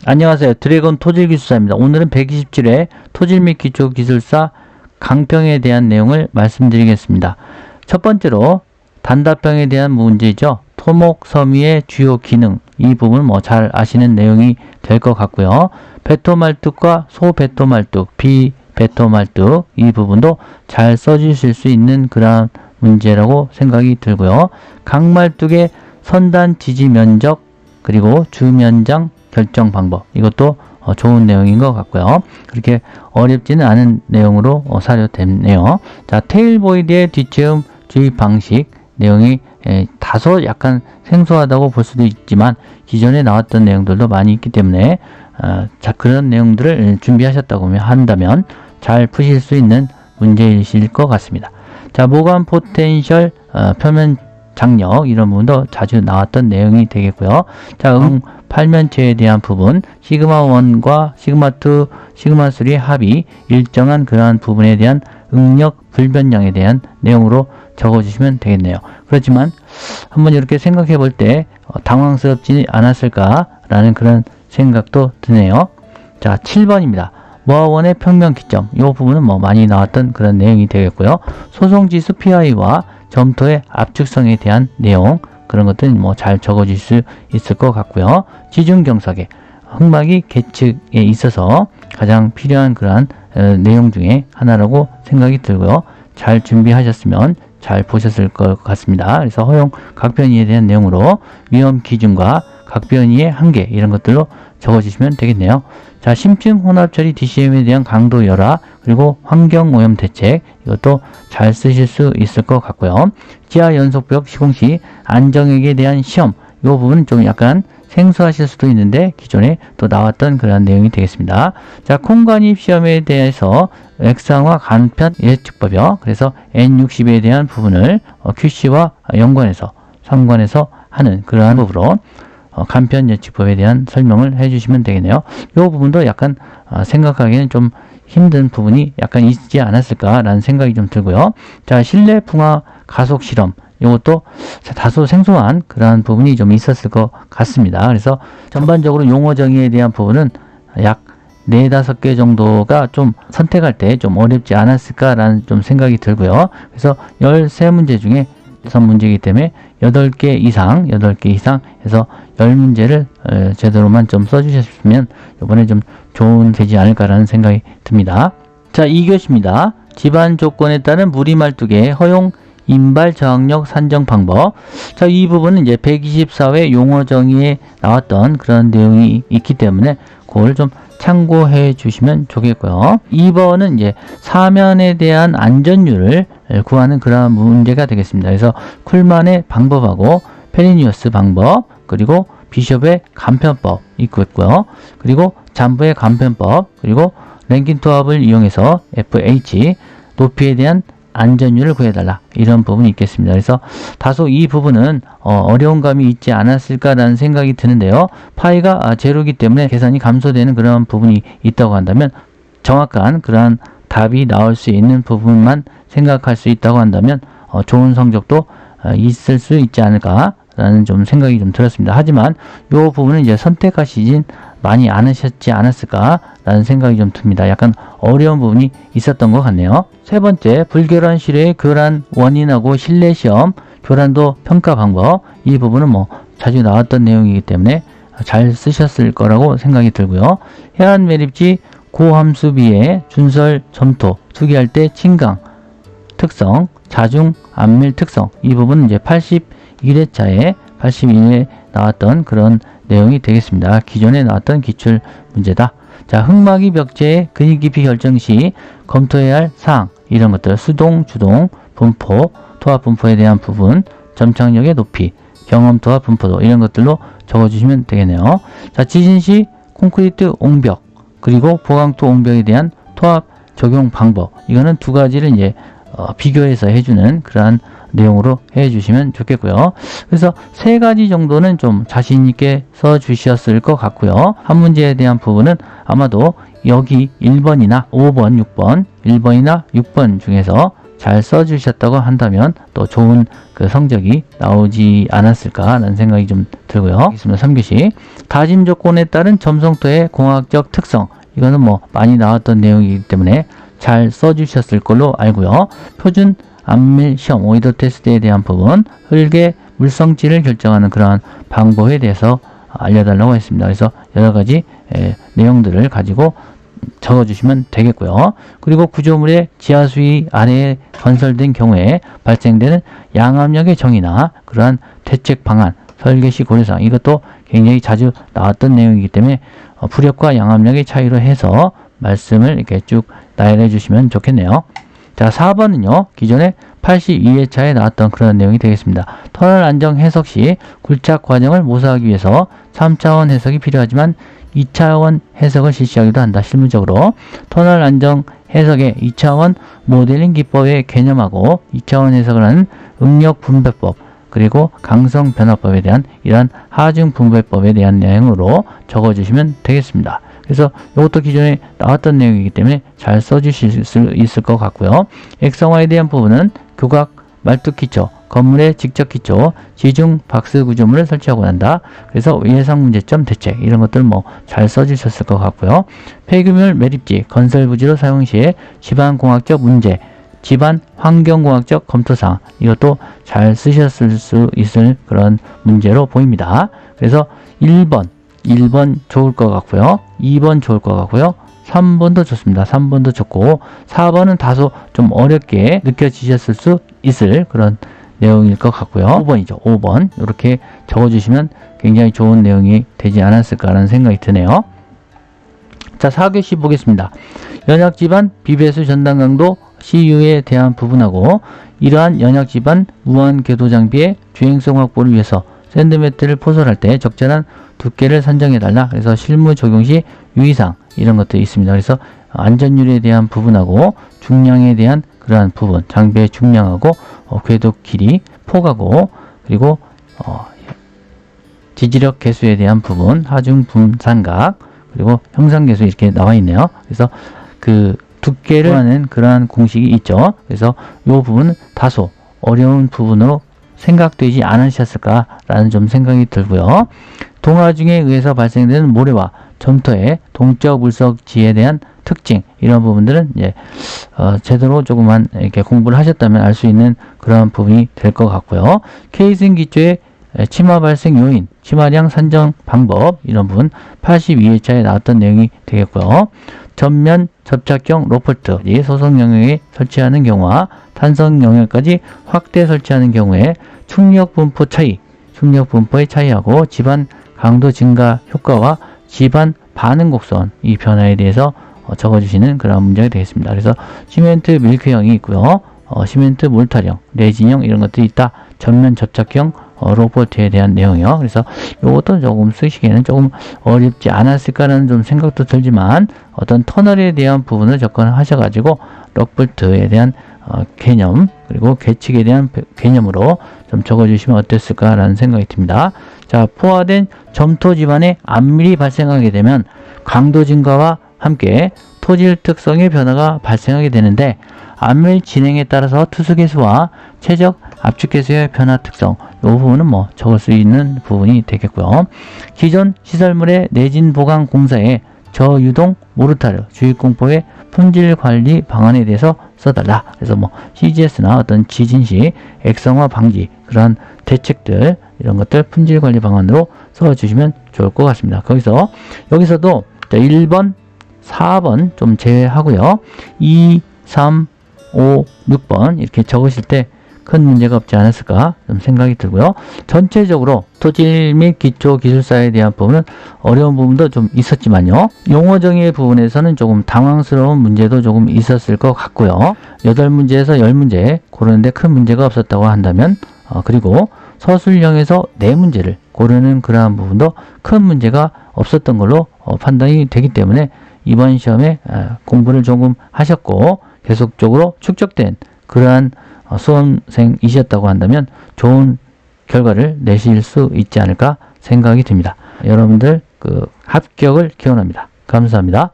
안녕하세요. 드래곤 토질기술사입니다. 오늘은 127회 토질 및 기초기술사 강평에 대한 내용을 말씀드리겠습니다. 첫 번째로 단답형에 대한 문제죠. 토목섬유의 주요 기능, 이 부분 잘 아시는 내용이 될 것 같고요. 배토말뚝과 소배토말뚝, 비배토말뚝, 이 부분도 잘 써주실 수 있는 그런 문제라고 생각이 들고요. 각말뚝의 선단 지지 면적, 그리고 주면장 결정 방법, 이것도 좋은 내용인 것 같고요. 그렇게 어렵지는 않은 내용으로 사료됐네요. 자, 테일보이드의 뒷체음 주입 방식 내용이 다소 약간 생소하다고 볼 수도 있지만 기존에 나왔던 내용들도 많이 있기 때문에 자, 그런 내용들을 준비하셨다고 한다면 잘 푸실 수 있는 문제이실 것 같습니다. 자, 모관 포텐셜 표면 장력, 이런 부분도 자주 나왔던 내용이 되겠고요. 자, 팔면체에 대한 부분, 시그마1과 시그마2, 시그마3의 합이 일정한 그러한 부분에 대한 응력 불변량에 대한 내용으로 적어주시면 되겠네요. 그렇지만 한번 이렇게 생각해 볼 때 당황스럽지 않았을까라는 그런 생각도 드네요. 자, 7번입니다. 모아원의 평면 기점, 이 부분은 많이 나왔던 그런 내용이 되겠고요. 소송지수 PI와 점토의 압축성에 대한 내용, 그런 것들은 잘 적어질 수 있을 것 같고요. 지중경석의 흑막이 계측에 있어서 가장 필요한 그러한 내용 중에 하나라고 생각이 들고요. 잘 준비하셨으면 잘 보셨을 것 같습니다. 그래서 허용 각변이에 대한 내용으로 위험 기준과 각변이의 한계, 이런 것들로 적어주시면 되겠네요. 자, 심층 혼합 처리 DCM에 대한 강도 열화, 그리고 환경 오염 대책, 이것도 잘 쓰실 수 있을 것 같고요. 지하 연속벽 시공 시 안정액에 대한 시험, 이 부분은 좀 약간 생소하실 수도 있는데 기존에 또 나왔던 그런 내용이 되겠습니다. 자, 콩간입 시험에 대해서 액상화 간편 예측법이요. 그래서 N60에 대한 부분을 QC와 연관해서 상관해서 하는 그러한 법으로 간편 예측법에 대한 설명을 해주시면 되겠네요. 이 부분도 약간 생각하기에는 좀 힘든 부분이 약간 있지 않았을까라는 생각이 좀 들고요. 자, 실내 풍화 가속 실험, 이것도 다소 생소한 그러한 부분이 좀 있었을 것 같습니다. 그래서 전반적으로 용어 정의에 대한 부분은 약 4-5개 정도가 좀 선택할 때 좀 어렵지 않았을까라는 좀 생각이 들고요. 그래서 13문제 중에 6문제이기 때문에 8개 이상 해서 10문제를 제대로만 좀 써주셨으면 이번에 좀 좋은 되지 않을까라는 생각이 듭니다. 자, 2교시입니다. 집안 조건에 따른 무리말뚝의 허용 인발 저항력 산정 방법. 자, 이 부분은 이제 124회 용어 정의에 나왔던 그런 내용이 있기 때문에 그걸 좀 참고해 주시면 좋겠고요. 2번은 이제 사면에 대한 안전율을 구하는 그런 문제가 되겠습니다. 그래서 쿨만의 방법하고 페리니우스 방법, 그리고 비숍의 간편법 있고요. 그리고 잠부의 간편법, 그리고 랭킨 토합을 이용해서 FH 높이에 대한 안전율을 구해달라, 이런 부분이 있겠습니다. 그래서 다소 이 부분은 어려운 감이 있지 않았을까라는 생각이 드는데요. 파이가 제로이기 때문에 계산이 감소되는 그런 부분이 있다고 한다면, 정확한 그러한 답이 나올 수 있는 부분만 생각할 수 있다고 한다면 좋은 성적도 있을 수 있지 않을까라는 좀 생각이 좀 들었습니다. 하지만 이 부분은 이제 선택하시진 많이 않으셨지 않았을까라는 생각이 좀 듭니다. 약간 어려운 부분이 있었던 것 같네요. 세 번째, 불교란 실외의 교란 원인하고 실내 시험, 교란도 평가 방법, 이 부분은 자주 나왔던 내용이기 때문에 잘 쓰셨을 거라고 생각이 들고요. 해안 매립지 고함수비의 준설 점토, 투기할 때 침강 특성, 자중 안밀 특성, 이 부분은 이제 81회차에 81회에 나왔던 그런 내용이 되겠습니다. 기존에 나왔던 기출 문제다. 자, 흑막이 벽체의 근육 깊이 결정 시 검토해야 할 사항, 이런 것들, 수동, 주동, 분포, 토합 분포에 대한 부분, 점착력의 높이, 경험 토합 분포도, 이런 것들로 적어주시면 되겠네요. 자, 지진 시 콘크리트 옹벽, 그리고 보강토 옹벽에 대한 토합 적용 방법, 이거는 두 가지를 이제 비교해서 해주는 그러한 내용으로 해주시면 좋겠고요. 그래서 3가지 정도는 좀 자신있게 써주셨을 것 같고요. 한 문제에 대한 부분은 아마도 여기 1번이나 5번, 6번, 1번이나 6번 중에서 잘 써주셨다고 한다면 또 좋은 그 성적이 나오지 않았을까라는 생각이 좀 들고요. 있습니다. 3교시 다짐 조건에 따른 점성토의 공학적 특성, 이거는 뭐 많이 나왔던 내용이기 때문에 잘 써주셨을 걸로 알고요. 표준 안밀 시험 오이도 테스트에 대한 부분, 흙의 물성질을 결정하는 그러한 방법에 대해서 알려달라고 했습니다. 그래서 여러 가지 내용들을 가지고 적어주시면 되겠고요. 그리고 구조물의 지하수위 아래에 건설된 경우에 발생되는 양압력의 정의나 그러한 대책 방안, 설계 시 고려사항, 이것도 굉장히 자주 나왔던 내용이기 때문에 부력과 양압력의 차이로 해서 말씀을 이렇게 쭉 나열해 주시면 좋겠네요. 자, 4번은요. 기존에 82회차에 나왔던 그런 내용이 되겠습니다. 터널 안정 해석 시 굴착 과정을 모사하기 위해서 3차원 해석이 필요하지만 2차원 해석을 실시하기도 한다. 실무적으로 터널 안정 해석의 2차원 모델링 기법의 개념하고 2차원 해석을 하는 응력 분배법, 그리고 강성 변화법에 대한 이러한 하중 분배법에 대한 내용으로 적어주시면 되겠습니다. 그래서 이것도 기존에 나왔던 내용이기 때문에 잘 써주실 수 있을 것 같고요. 액성화에 대한 부분은 교각, 말뚝 기초, 건물의 직접 기초, 지중 박스 구조물을 설치하고 난다. 그래서 예상 문제점 대책, 이런 것들 뭐 잘 써주셨을 것 같고요. 폐기물 매립지, 건설 부지로 사용 시에 집안공학적 문제, 집안 환경공학적 검토사항, 이것도 잘 쓰셨을 수 있을 그런 문제로 보입니다. 그래서 1번 좋을 것 같고요. 2번 좋을 것 같고요. 3번도 좋습니다. 3번도 좋고 4번은 다소 좀 어렵게 느껴지셨을 수 있을 그런 내용일 것 같고요. 5번이죠. 5번 이렇게 적어주시면 굉장히 좋은 내용이 되지 않았을까라는 생각이 드네요. 자, 4교시 보겠습니다. 연약지반 비배수 전단 강도 CU에 대한 부분하고 이러한 연약지반 무한 궤도 장비의 주행성 확보를 위해서 샌드매트를 포설할 때 적절한 두께를 선정해달라. 그래서 실무 적용 시 유의사항, 이런 것들이 있습니다. 그래서 안전율에 대한 부분하고 중량에 대한 그러한 부분, 장비의 중량하고 궤도 길이, 폭하고 그리고 지지력 개수에 대한 부분, 하중 분산각, 그리고 형상 개수 이렇게 나와 있네요. 그래서 그 두께를 하는 그러한 공식이 있죠. 그래서 이 부분은 다소 어려운 부분으로 생각되지 않으셨을까라는 좀 생각이 들고요. 동화중에 의해서 발생되는 모래와 점토의 동적 물석지에 대한 특징, 이런 부분들은 이제 제대로 조금만 이렇게 공부를 하셨다면 알 수 있는 그런 부분이 될 것 같고요. 케이슨 기초의 치마 발생 요인, 치마량 산정 방법, 이런 부분 82회차에 나왔던 내용이 되겠고요. 전면 접착형 로폴트, 소속 영역에 설치하는 경우와 탄성 영역까지 확대 설치하는 경우에 충력 분포 차이, 충력 분포의 차이하고 집안 강도 증가 효과와 집안 반응 곡선, 이 변화에 대해서 적어주시는 그런 문제가 되겠습니다. 그래서 시멘트 밀크형이 있고요. 시멘트 몰탈형, 레진형, 이런 것들이 있다. 전면 접착형 로봇에 대한 내용이요. 그래서 이것도 조금 쓰시기에는 조금 어렵지 않았을까라는 좀 생각도 들지만 어떤 터널에 대한 부분을 접근하셔가지고 럭볼트에 대한 개념, 그리고 계측에 대한 개념으로 좀 적어주시면 어땠을까라는 생각이 듭니다. 자, 포화된 점토 지반에 안밀이 발생하게 되면 강도 증가와 함께 토질 특성의 변화가 발생하게 되는데 안밀 진행에 따라서 투수 개수와 최적 압축 개수의 변화 특성, 이 부분은 뭐 적을 수 있는 부분이 되겠고요. 기존 시설물의 내진 보강 공사에 저유동 모르타르 주입공법의 품질 관리 방안에 대해서 써달라. 그래서 뭐 CGS나 어떤 지진 시 액성화 방지, 그런 대책들, 이런 것들 품질 관리 방안으로 써주시면 좋을 것 같습니다. 여기서도 1번, 4번 좀 제외하고요. 2, 3, 5, 6번 이렇게 적으실 때 큰 문제가 없지 않았을까 좀 생각이 들고요. 전체적으로 토질 및 기초 기술사에 대한 부분은 어려운 부분도 좀 있었지만요. 용어 정의의 부분에서는 조금 당황스러운 문제도 조금 있었을 것 같고요. 8문제에서 10문제 고르는데 큰 문제가 없었다고 한다면 그리고 서술형에서 4문제를 고르는 그러한 부분도 큰 문제가 없었던 걸로 판단이 되기 때문에 이번 시험에 공부를 조금 하셨고 계속적으로 축적된 그러한 수험생이셨다고 한다면 좋은 결과를 내실 수 있지 않을까 생각이 듭니다. 여러분들 합격을 기원합니다. 감사합니다.